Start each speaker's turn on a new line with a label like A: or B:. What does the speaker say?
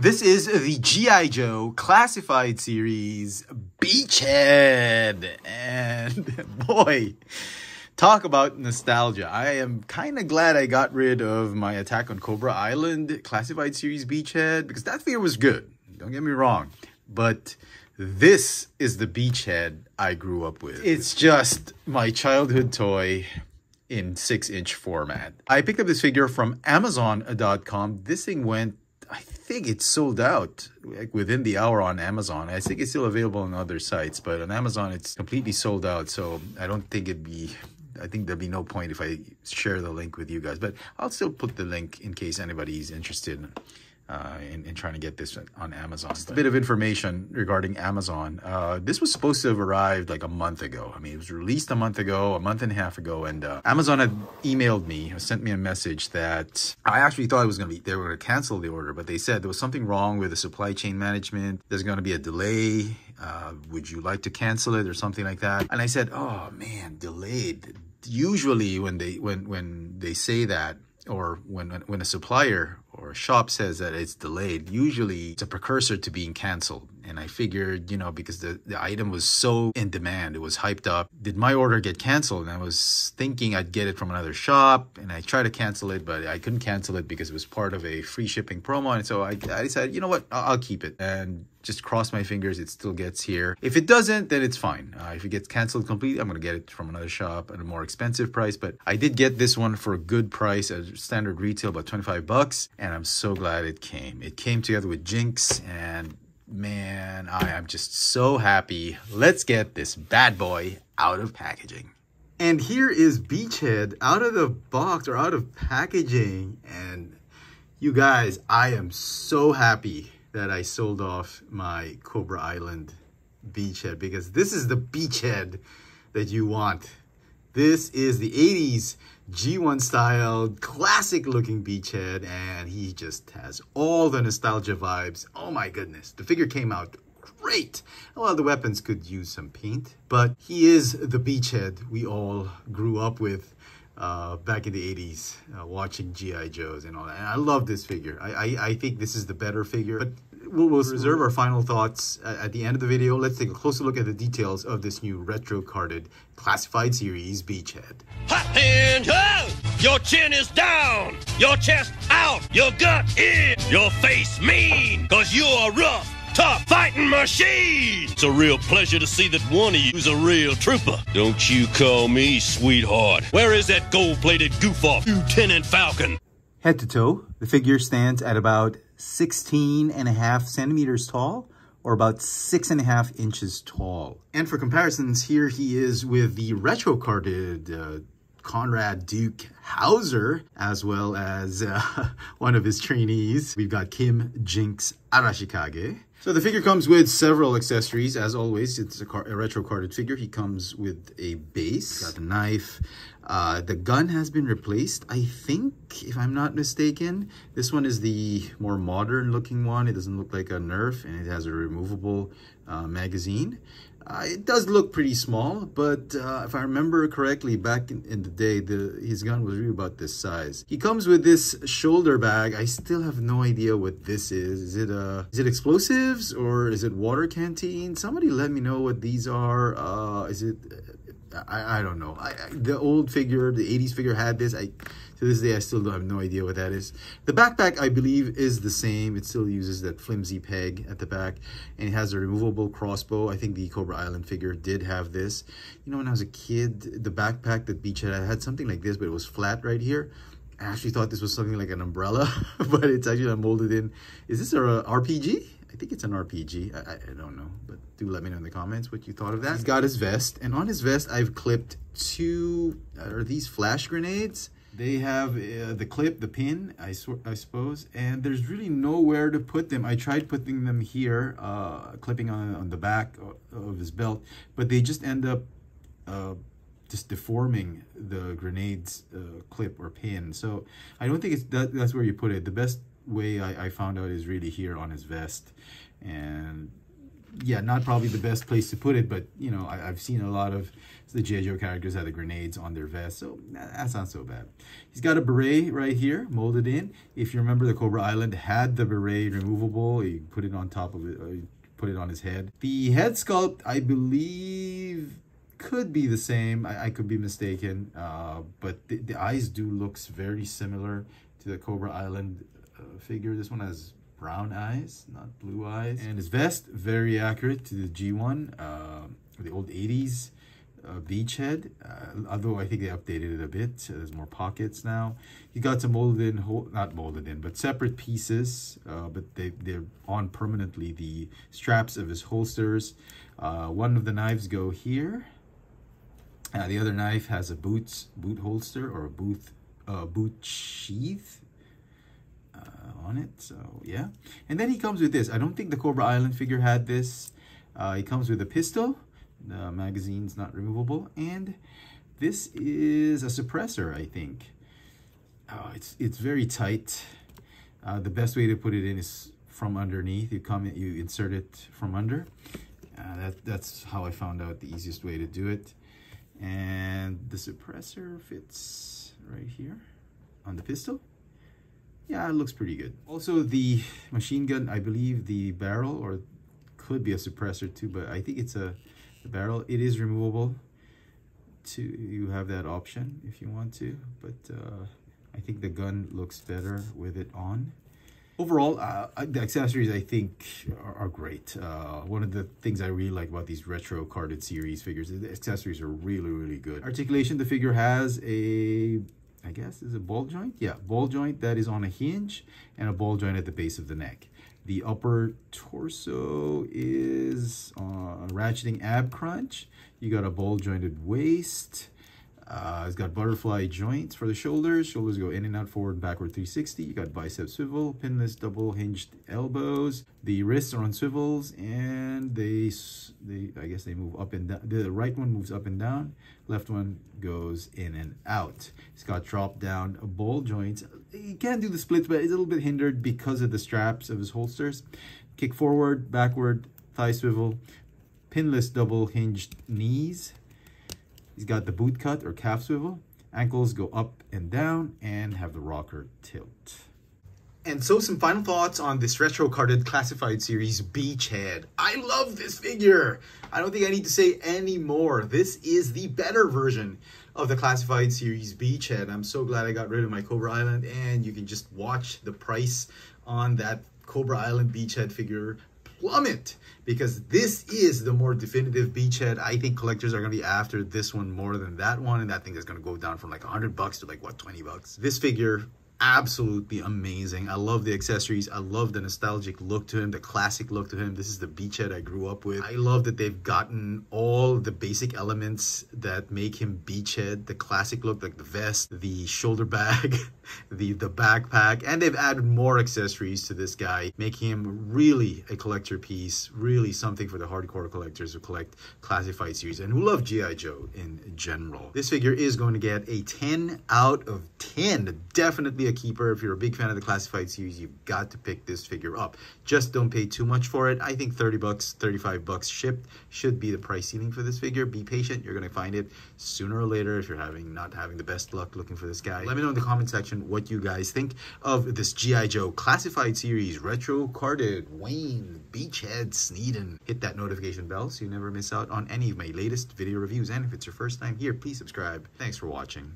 A: This is the G.I. Joe Classified Series Beachhead. And boy, talk about nostalgia. I am kind of glad I got rid of my Attack on Cobra Island Classified Series Beachhead because that figure was good. Don't get me wrong. But this is the Beachhead I grew up with. It's just my childhood toy in 6-inch format. I picked up this figure from Amazon.com. This thing went, I think it's sold out like within the hour on Amazon. I think it's still available on other sites, but on Amazon it's completely sold out. So I don't think I think there'd be no point if I share the link with you guys, but I'll still put the link in case anybody's interested in trying to get this on Amazon. Just a bit of information regarding Amazon. This was supposed to have arrived like a month ago. I mean, it was released a month and a half ago, and Amazon had emailed me, sent me a message that I actually thought it was they were going to cancel the order, but they said there was something wrong with the supply chain management. There's going to be a delay. Would you like to cancel it or something like that? And I said, oh man, delayed. Usually when they say that, or when a supplier or a shop says that it's delayed, usually it's a precursor to being canceled. And I figured, you know, because the item was so in demand, it was hyped up. Did my order get canceled? And I was thinking I'd get it from another shop, and I tried to cancel it, but I couldn't cancel it because it was part of a free shipping promo. And so I decided, you know what, I'll keep it and just cross my fingers it still gets here. If it doesn't, then it's fine. If it gets canceled completely, I'm going to get it from another shop at a more expensive price. But I did get this one for a good price at standard retail, about 25 bucks. And I'm so glad it came. It came together with Jinx, and man, I am just so happy. Let's get this bad boy out of packaging. And here is Beachhead out of the box or out of packaging. And you guys, I am so happy that I sold off my Cobra Island Beachhead, because this is the Beachhead that you want. This is the 80s G1 style, classic looking Beachhead, and he just has all the nostalgia vibes. Oh my goodness, the figure came out great. Well, the weapons could use some paint, but he is the Beachhead we all grew up with back in the 80s, watching G.I. Joes and all that. And I love this figure. I think this is the better figure, but we'll reserve our final thoughts at the end of the video. Let's take a closer look at the details of this new retro carded Classified Series Beachhead.
B: Hot hand up! Your chin is down, your chest out, your gut in, your face mean, cause you're a rough, tough fighting machine. It's a real pleasure to see that one of you's a real trooper. Don't you call me sweetheart. Where is that gold-plated goof-off, Lieutenant Falcon?
A: Head to toe, the figure stands at about 16.5 centimeters tall, or about 6.5 inches tall. And for comparisons, here he is with the retro carded Conrad Duke Hauser, as well as one of his trainees. We've got Kim Jinx Arashikage. So the figure comes with several accessories. As always, it's a retro carded figure. He comes with a base, got a knife. The gun has been replaced, I think, if I'm not mistaken. This one is the more modern looking one. It doesn't look like a Nerf, and it has a removable magazine. It does look pretty small, but if I remember correctly, back in the day, his gun was really about this size. He comes with this shoulder bag. I still have no idea what this is. Is it explosives or is it water canteen? Somebody let me know what these are. Is it... I don't know. The old figure, the 80s figure had this. To this day, I still have no idea what that is. The backpack, I believe, is the same. It still uses that flimsy peg at the back, and it has a removable crossbow. I think the Cobra Island figure did have this. You know, when I was a kid, the backpack that Beachhead had something like this, but it was flat right here. I actually thought this was something like an umbrella, but it's actually molded in. Is this a RPG? I think it's an RPG. I don't know, but do let me know in the comments what you thought of that. He's got his vest, and on his vest, I've clipped two, are these flash grenades? They have the clip, the pin, I suppose, and there's really nowhere to put them. I tried putting them here, clipping on the back of his belt, but they just end up just deforming the grenade's clip or pin. So I don't think that's where you put it. The best way I found out is really here on his vest, and yeah, not probably the best place to put it, but you know, I've seen a lot of the G.I. Joe characters have the grenades on their vest, so that's not so bad. He's got a beret right here molded in. If you remember, the Cobra Island had the beret removable. He put it on top of it, put it on his head. The head sculpt, I believe, could be the same. I could be mistaken, but the eyes do looks very similar to the Cobra Island figure. This one has brown eyes, not blue eyes. And his vest, very accurate to the G1, the old 80s beachhead, although I think they updated it a bit. There's more pockets now. He got some molded in, not molded in, but separate pieces, but they're on permanently, the straps of his holsters. One of the knives go here. The other knife has a boot holster, or a boot sheath on it, so yeah. And then he comes with this. I don't think the Cobra Island figure had this. He comes with a pistol. The magazine's not removable, and this is a suppressor, I think. It's very tight. The best way to put it in is from underneath. You insert it from under. That's how I found out the easiest way to do it. And the suppressor fits right here on the pistol. Yeah, it looks pretty good. Also, the machine gun, I believe the barrel, or could be a suppressor too, but I think it's the barrel. It is removable. You have that option if you want to, but I think the gun looks better with it on. Overall, the accessories I think are great. One of the things I really like about these retro carded series figures is the accessories are really, really good. Articulation, the figure has I guess is a ball joint? Yeah, ball joint that is on a hinge and a ball joint at the base of the neck. The upper torso is ratcheting ab crunch. You got a ball jointed waist. It's got butterfly joints for the shoulders. Shoulders go in and out, forward, backward 360. You got bicep swivel, pinless double hinged elbows. The wrists are on swivels, and I guess they move up and down. The right one moves up and down. Left one goes in and out. It's got drop down ball joints. You can do the splits, but it's a little bit hindered because of the straps of his holsters. Kick forward, backward, thigh swivel, pinless double hinged knees. He's got the boot cut or calf swivel. Ankles go up and down and have the rocker tilt. And so some final thoughts on this retro carded classified series Beachhead. I love this figure. I don't think I need to say any more. This is the better version of the classified series Beachhead. I'm so glad I got rid of my Cobra Island, and you can just watch the price on that Cobra Island Beachhead figure plummet, because this is the more definitive Beachhead. I think collectors are going to be after this one more than that one, and that thing is going to go down from like $100 to like, what, 20 bucks. This figure, absolutely amazing. I love the accessories. I love the nostalgic look to him, the classic look to him. This is the Beachhead I grew up with. I love that they've gotten all the basic elements that make him Beachhead. The classic look, like the vest, the shoulder bag, the backpack, and they've added more accessories to this guy, making him really a collector piece, really something for the hardcore collectors who collect classified series and who love G.I. Joe in general. This figure is going to get a 10 out of 10. Definitely a keeper. If you're a big fan of the classified series, you've got to pick this figure up. Just don't pay too much for it. I think 30 bucks, 35 bucks shipped should be the price ceiling for this figure. Be patient. You're going to find it sooner or later if you're not having the best luck looking for this guy. Let me know in the comment section what you guys think of this G.I. Joe classified series retro carded Wayne Beachhead Sneeden. Hit that notification bell so you never miss out on any of my latest video reviews. And if it's your first time here, please subscribe. Thanks for watching.